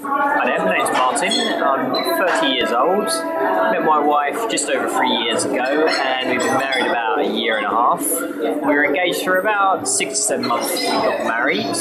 Hi there, my name's Martyn. I'm 30 years old. Met my wife just over 3 years ago, and we've been married about a year and a half. We were engaged for about 6 to 7 months before we got married.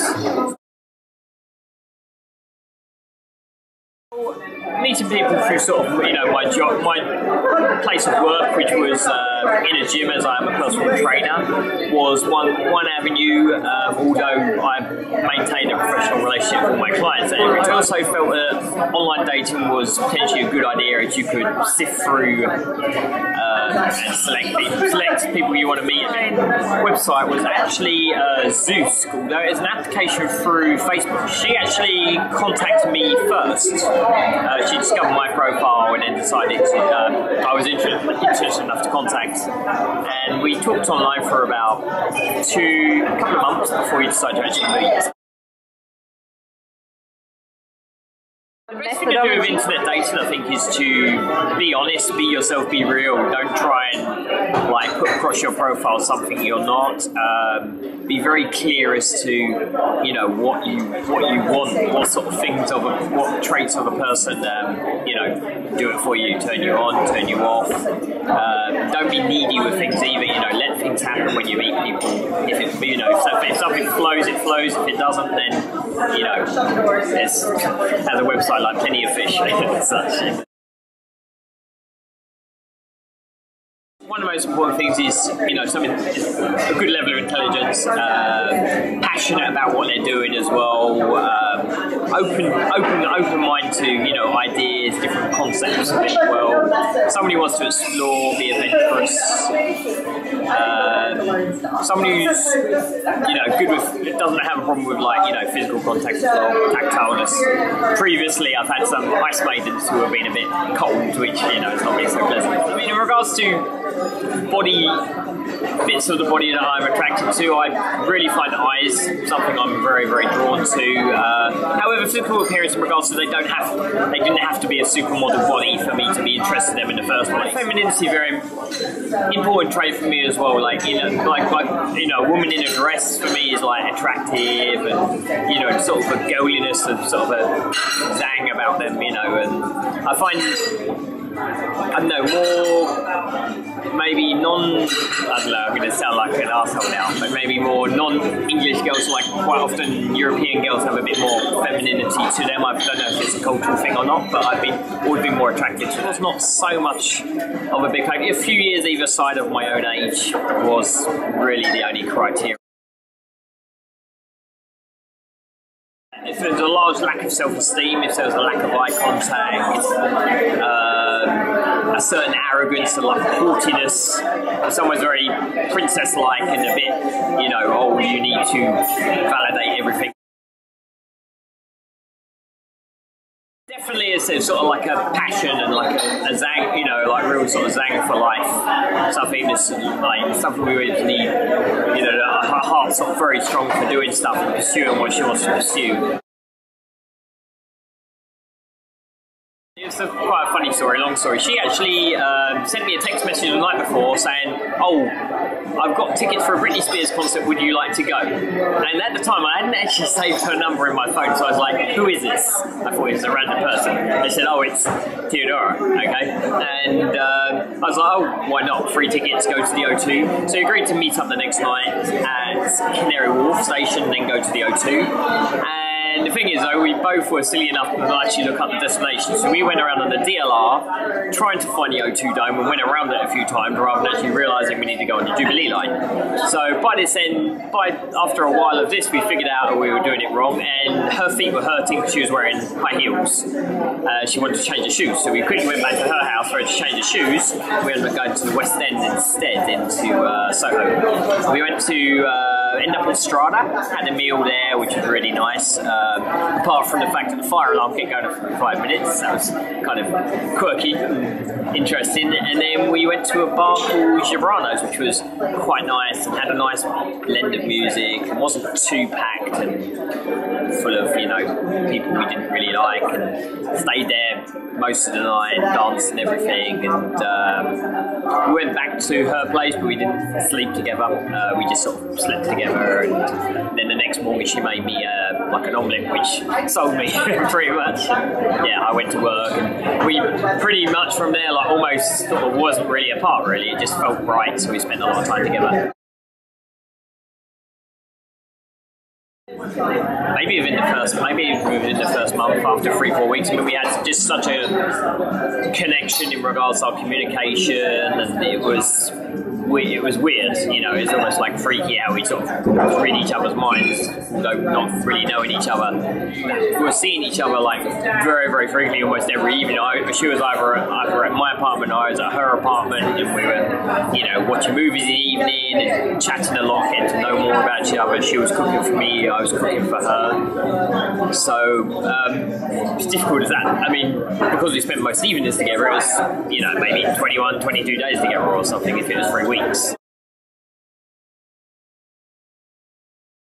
Meeting people through sort of, my job, my place of work, which was in a gym as I am a personal trainer, was one avenue, although I maintained a professional relationship with my clients. I also felt that online dating was potentially a good idea, as you could sift through and select people you want to meet. And the website was actually Zeus, although it's an application through Facebook. She actually contacted me first. She discovered my profile and then decided I was interested enough to contact. And we talked online for about a couple of months before we decided to actually meet. The best thing to do with internet dating, I think, is to be honest, be yourself, be real. Don't try and put across your profile something you're not. Be very clear as to what you want, what sort of things what traits of a person do it for you, turn you on, turn you off. Don't be needy with things either. Let things happen when you meet people. If something flows, it flows. If it doesn't, then it's as a website like Plenty of Fish and such. One of the most important things is, a good level of intelligence, passionate about what they're doing as well, open mind to, ideas, different concepts as well. Somebody who wants to explore, be adventurous, somebody who's, good with, doesn't have a problem with physical contact as well, tactileness. Previously, I've had some ice maidens who have been a bit cold, which, it's not been so pleasant. In regards to bits of the body that I'm attracted to, I really find eyes something I'm very, very drawn to. However, physical appearance in regards to they didn't have to be a supermodel body for me to be interested in them in the first place. Femininity is a very important trait for me as well. A woman in a dress for me is attractive, and sort of a girliness and sort of a zang about them, and I find maybe I'm going to sound like an arsehole now, but maybe more non-English girls, quite often European girls have a bit more femininity to them. I don't know if it's a cultural thing or not, but I've always been more attracted to it. It's not so much of a big factor. A few years either side of my own age was really the only criteria. If there's a large lack of self-esteem, if there's a lack of eye contact, a certain arrogance and haughtiness, someone's very princess-like and a bit, you need to validate everything. Definitely it's sort of a passion and a zang, real sort of zang for life. Something that's something we really need, her heart's sort of very strong for doing stuff and pursuing what she wants to pursue. It's quite a funny story, long story. She actually sent me a text message the night before saying, "Oh, I've got tickets for a Britney Spears concert, would you like to go?" And at the time I hadn't actually saved her number in my phone, so I was like, "Who is this?" I thought it was a random person. They said, "Oh, it's Theodora." Okay. And I was like, "Oh, why not? Free tickets, go to the O2. So we agreed to meet up the next night at Canary Wharf Station, then go to the O2. And the thing is, though, we both were silly enough to actually look up the destination. So we went around on the DLR, trying to find the O2 Dome, and went around it a few times rather than actually realising we need to go on the Jubilee line. So after a while of this, we figured out we were doing it wrong, and her feet were hurting. She was wearing high heels. She wanted to change her shoes, so we quickly went back to her house for her to change her shoes. We ended up going to the West End instead, into Soho. We went to ended up in Strada, had a meal there, which was really nice. Apart from the fact that the fire alarm kept going for 5 minutes, that was kind of quirky and interesting. And then we went to a bar called Gibrano's, which was quite nice and had a nice blend of music and wasn't too packed and full of people we didn't really like, and stayed there most of the night, danced and everything. And we went back to her place, but we didn't sleep together. We just sort of slept together, and then the next morning she made me like an omelette, which sold me pretty much. Yeah, I went to work, and we pretty much from there, like, almost sort of wasn't really apart, really. It just felt right, so we spent a lot of time together. Maybe within the first month, after 3-4 weeks, I mean, we had just such a connection in regards to our communication, and it was weird, you know. It's almost like freaky how we sort of read each other's minds, though not really knowing each other. We were seeing each other like very, very frequently, almost every evening. She was either at my apartment, or I was at her apartment, and we were, you know, watching movies in the evening and chatting a lot, getting to know more about each other. She was cooking for me, I was cooking for her. So it's difficult as that. I mean, because we spent most evenings together, it was, you know, maybe 21, 22 days together or something if it was 3 weeks.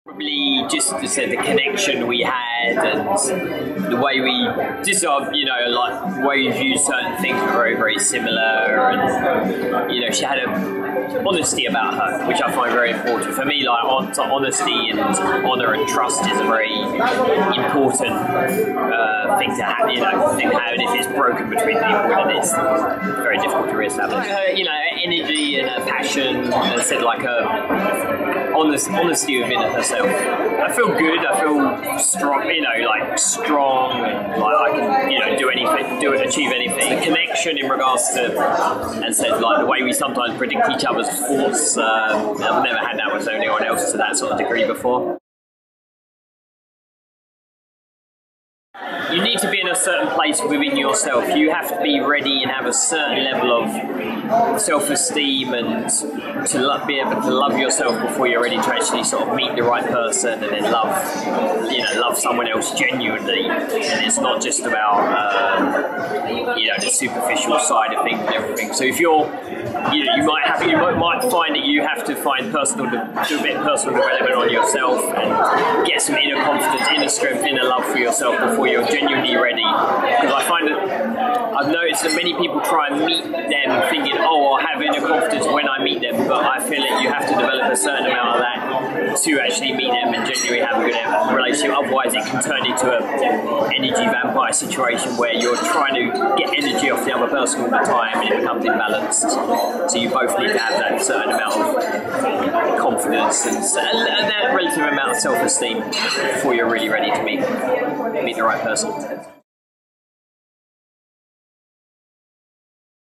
Probably just to say the connection we had and the way we just you know, like the way we view certain things were very, very similar, and you know, she had a honesty about her, which I find very important. For me, like honesty and honour and trust is a very important thing to have, you know, and if it's broken between people, then it's very difficult to re-establish. You know, energy and passion, and said like a honesty within herself. I feel good, I feel strong, you know, like strong, and like I can, you know, do anything, achieve anything. The connection in regards to, and said like the way we sometimes predict each other's thoughts, I've never had that with anyone else to that sort of degree before. You need to be in a certain place within yourself. You have to be ready and have a certain level of self-esteem and to be able to love yourself before you're ready to actually sort of meet the right person and then love someone else genuinely. And it's not just about you know, the superficial side of things and everything. So if you're, you know, you might find that you have to find do a bit of personal development on yourself and get some inner confidence, inner strength, inner love for yourself before you're genuinely ready. Because I find that I've noticed that many people try and meet them thinking, oh, I'll have inner confidence when I meet them, but I feel that you have to develop a certain amount of that to actually meet them and genuinely have a good relationship. Otherwise it can turn into an energy vampire situation where you're trying to get energy off the other person all the time and it becomes imbalanced. So you both need to have that certain amount of confidence and that relative amount of self-esteem before you're really ready to meet the right person.